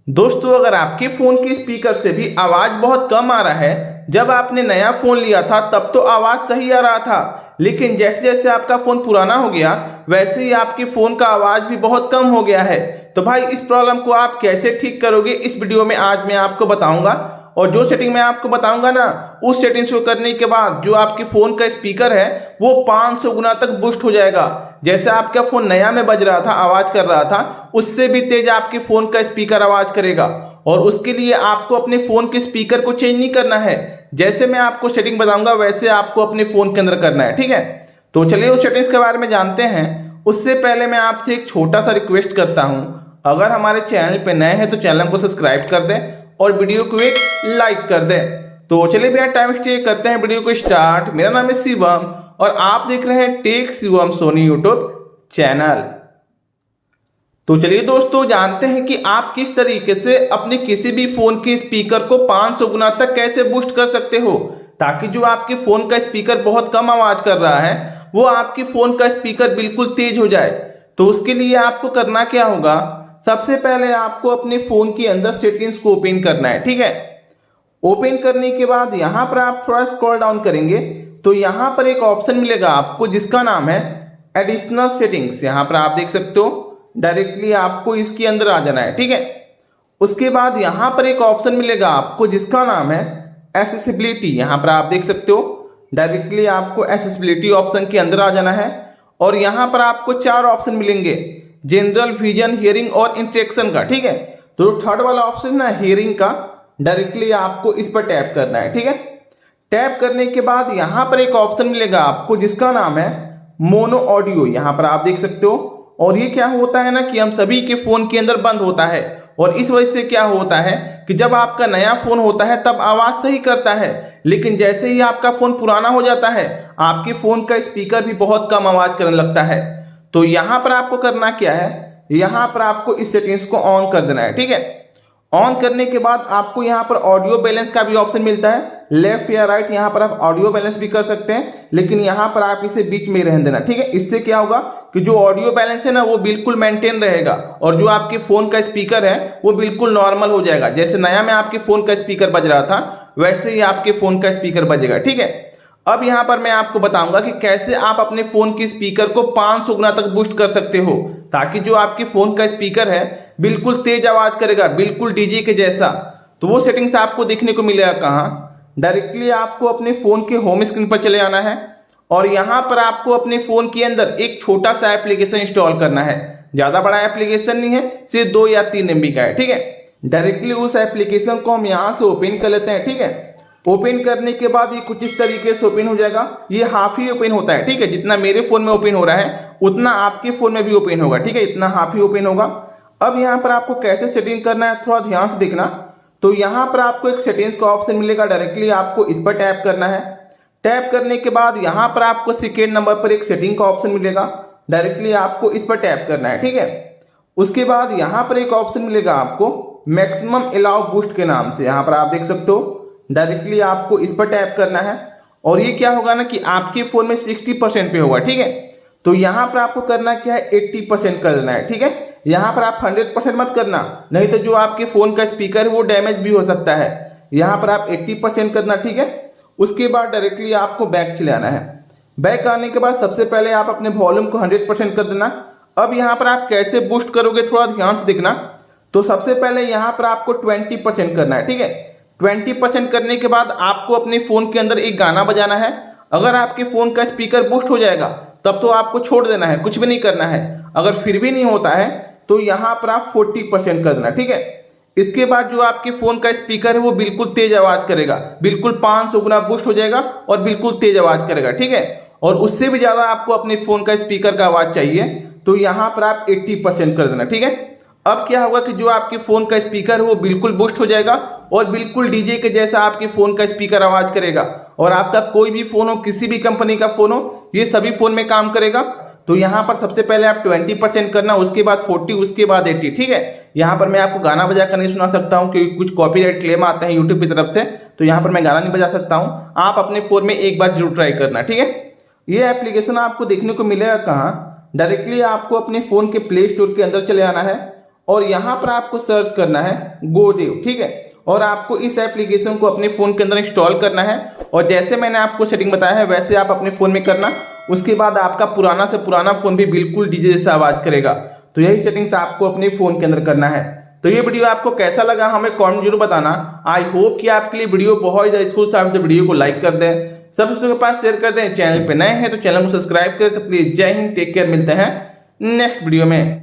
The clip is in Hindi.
दोस्तों, अगर आपके फ़ोन की स्पीकर से भी आवाज़ बहुत कम आ रहा है, जब आपने नया फ़ोन लिया था तब तो आवाज़ सही आ रहा था, लेकिन जैसे जैसे आपका फ़ोन पुराना हो गया वैसे ही आपके फ़ोन का आवाज़ भी बहुत कम हो गया है। तो भाई इस प्रॉब्लम को आप कैसे ठीक करोगे, इस वीडियो में आज मैं आपको बताऊंगा। और जो सेटिंग मैं आपको बताऊंगा ना, उस सेटिंग्स को करने के बाद जो आपके फ़ोन का स्पीकर है वो 500 गुना तक बूस्ट हो जाएगा। जैसे आपका फ़ोन नया में बज रहा था, आवाज़ कर रहा था, उससे भी तेज आपके फ़ोन का स्पीकर आवाज़ करेगा। और उसके लिए आपको अपने फ़ोन के स्पीकर को चेंज नहीं करना है, जैसे मैं आपको सेटिंग बताऊंगा वैसे आपको अपने फ़ोन के अंदर करना है, ठीक है। तो चलिए उस सेटिंग्स के बारे में जानते हैं। उससे पहले मैं आपसे एक छोटा सा रिक्वेस्ट करता हूं, अगर हमारे चैनल पे नए हैं तो चैनल को सब्सक्राइब कर दें और वीडियो को एक लाइक कर दें। तो चलिए भैया टाइम स्टे करते हैं वीडियो को स्टार्ट। मेरा नाम है शिवम और आप देख रहे हैं Tech Shivam Soni YouTube channel. तो चलिए दोस्तों जानते हैं कि आप किस तरीके से अपने किसी भी फोन के स्पीकर को 500 गुना तक कैसे बूस्ट कर सकते हो, ताकि जो आपके फोन का स्पीकर बहुत कम आवाज कर रहा है वो आपके फोन का स्पीकर बिल्कुल तेज हो जाए। तो उसके लिए आपको करना क्या होगा, सबसे पहले आपको अपने फोन के अंदर सेटिंग्स को ओपन करना है, ठीक है। ओपन करने के बाद यहाँ पर आप थोड़ा स्क्रॉल डाउन करेंगे तो यहाँ पर एक ऑप्शन मिलेगा आपको जिसका नाम है एडिशनल सेटिंग्स। यहाँ पर आप देख सकते हो, डायरेक्टली आपको इसके अंदर आ जाना है, ठीक है। उसके बाद यहाँ पर एक ऑप्शन मिलेगा आपको जिसका नाम है एसेसिबिलिटी। यहाँ पर आप देख सकते हो, डायरेक्टली आपको एसेसिबिलिटी ऑप्शन के अंदर आ जाना है। और यहाँ पर आपको 4 ऑप्शन मिलेंगे, जनरल, विजन, हियरिंग और इंटरेक्शन का, ठीक है। तो थर्ड वाला ऑप्शन ना हियरिंग का, डायरेक्टली आपको इस पर टैप करना है, ठीक है। टैप करने के बाद यहाँ पर एक ऑप्शन मिलेगा आपको जिसका नाम है मोनो ऑडियो। यहाँ पर आप देख सकते हो, और ये क्या होता है ना कि हम सभी के फोन के अंदर बंद होता है, और इस वजह से क्या होता है कि जब आपका नया फोन होता है तब आवाज सही करता है, लेकिन जैसे ही आपका फोन पुराना हो जाता है आपके फोन का स्पीकर भी बहुत कम आवाज करने लगता है। तो यहाँ पर आपको करना क्या है, यहाँ पर आपको इस सेटिंग्स को ऑन कर देना है, ठीक है। ऑन करने के बाद आपको यहाँ पर ऑडियो बैलेंस का भी ऑप्शन मिलता है, लेफ्ट या राइट, यहाँ पर आप ऑडियो बैलेंस भी कर सकते हैं, लेकिन यहाँ पर आप इसे बीच में ही रहने देना, ठीक है। इससे क्या होगा कि जो ऑडियो बैलेंस है ना वो बिल्कुल मेंटेन रहेगा और जो आपके फोन का स्पीकर है वो बिल्कुल नॉर्मल हो जाएगा। जैसे नया में आपके फोन का स्पीकर बज रहा था वैसे ही आपके फोन का स्पीकर बजेगा, ठीक है। अब यहाँ पर मैं आपको बताऊंगा कि कैसे आप अपने फोन के स्पीकर को 500 गुना तक बूस्ट कर सकते हो, ताकि जो आपके फोन का स्पीकर है बिल्कुल तेज आवाज करेगा, बिल्कुल डीजे के जैसा। तो वो सेटिंग्स आपको देखने को मिलेगा कहाँ, डायरेक्टली आपको अपने फोन के होम स्क्रीन पर चले आना है और यहाँ पर आपको अपने फोन के अंदर एक छोटा सा एप्लीकेशन इंस्टॉल करना है। ज्यादा बड़ा एप्लीकेशन नहीं है, सिर्फ 2 या 3 MB का है, ठीक है। डायरेक्टली उस एप्लीकेशन को हम यहाँ से ओपन कर लेते हैं, ठीक है। ओपन करने के बाद ये कुछ इस तरीके से ओपन हो जाएगा। ये हाफ ही ओपन होता है, ठीक है। जितना मेरे फोन में ओपन हो रहा है उतना आपके फोन में भी ओपन होगा, ठीक है। इतना हाफ ही ओपन होगा। अब यहाँ पर आपको कैसे सेटिंग करना है थोड़ा ध्यान से देखना। तो यहाँ पर आपको एक सेटिंग्स का ऑप्शन मिलेगा, डायरेक्टली आपको इस पर टैप करना है। टैप करने के बाद यहाँ पर आपको सेकेंड नंबर पर एक सेटिंग का ऑप्शन मिलेगा, डायरेक्टली आपको इस पर टैप करना है, ठीक है। उसके बाद यहाँ पर एक ऑप्शन मिलेगा आपको मैक्सिमम अलाउ बूस्ट के नाम से। यहाँ पर आप देख सकते हो, डायरेक्टली आपको इस पर टैप करना है और ये क्या होगा ना कि आपके फोन में 60% पे होगा, ठीक है। तो यहाँ पर आपको करना क्या है, 80% कर देना है, ठीक है। यहाँ पर आप 100% मत करना, नहीं तो जो आपके फोन का स्पीकर है वो डैमेज भी हो सकता है। यहाँ पर आप 80% करना, ठीक है। उसके बाद डायरेक्टली आपको बैक चले आना है। बैक आने के बाद सबसे पहले आप अपने वॉल्यूम को 100% कर देना। अब यहाँ पर आप कैसे बूस्ट करोगे थोड़ा ध्यान से देखना। तो सबसे पहले यहाँ पर आपको 20% करना है, ठीक है। 20% करने के बाद आपको अपने फोन के अंदर एक गाना बजाना है। अगर आपके फोन का स्पीकर बूस्ट हो जाएगा तब तो आपको छोड़ देना है, कुछ भी नहीं करना है। अगर फिर भी नहीं होता है तो यहाँ पर आप 40% कर देना, ठीक है। इसके बाद जो आपके फोन का स्पीकर है वो बिल्कुल तेज आवाज करेगा, बिल्कुल 500 गुना बूस्ट हो जाएगा और बिल्कुल तेज आवाज करेगा, ठीक है। और उससे भी ज्यादा आपको अपने फोन का स्पीकर का आवाज चाहिए तो यहाँ पर आप 80% कर देना, ठीक है। अब क्या होगा कि जो आपके फोन का स्पीकर है वो बिल्कुल बूस्ट हो जाएगा और बिल्कुल डीजे के जैसा आपके फोन का स्पीकर आवाज करेगा। और आपका कोई भी फोन हो, किसी भी कंपनी का फोन हो, ये सभी फोन में काम करेगा। तो यहाँ पर सबसे पहले आप 20% करना, उसके बाद 40, उसके बाद 80, ठीक है। यहाँ पर मैं आपको गाना बजा कर नहीं सुना सकता हूँ क्योंकि कुछ कॉपीराइट क्लेम आते हैं यूट्यूब की तरफ से, तो यहाँ पर मैं गाना नहीं बजा सकता हूँ। आप अपने फोन में एक बार जरूर ट्राई करना, ठीक है। ये एप्लीकेशन आपको देखने को मिलेगा कहाँ, डायरेक्टली आपको अपने फोन के प्ले स्टोर के अंदर चले आना है और यहाँ पर आपको सर्च करना है गोदेव, ठीक है। और आपको इस एप्लीकेशन को अपने फ़ोन के अंदर इंस्टॉल करना है और जैसे मैंने आपको सेटिंग बताया है वैसे आप अपने फ़ोन में करना। उसके बाद आपका पुराना से पुराना फ़ोन भी बिल्कुल डीजे जैसा आवाज़ करेगा। तो यही सेटिंग्स आपको अपने फ़ोन के अंदर करना है। तो ये वीडियो आपको कैसा लगा हमें कमेंट जरूर बताना। आई होप कि आपके लिए वीडियो बहुत ज़्यादा यूजफुल साबित, तो वीडियो को लाइक कर दें, सब दोस्तों के पास शेयर कर दें। चैनल पे नए हैं तो चैनल को सब्सक्राइब करें। तो प्लीज़ जय हिंद, टेक केयर, मिलते हैं नेक्स्ट वीडियो में।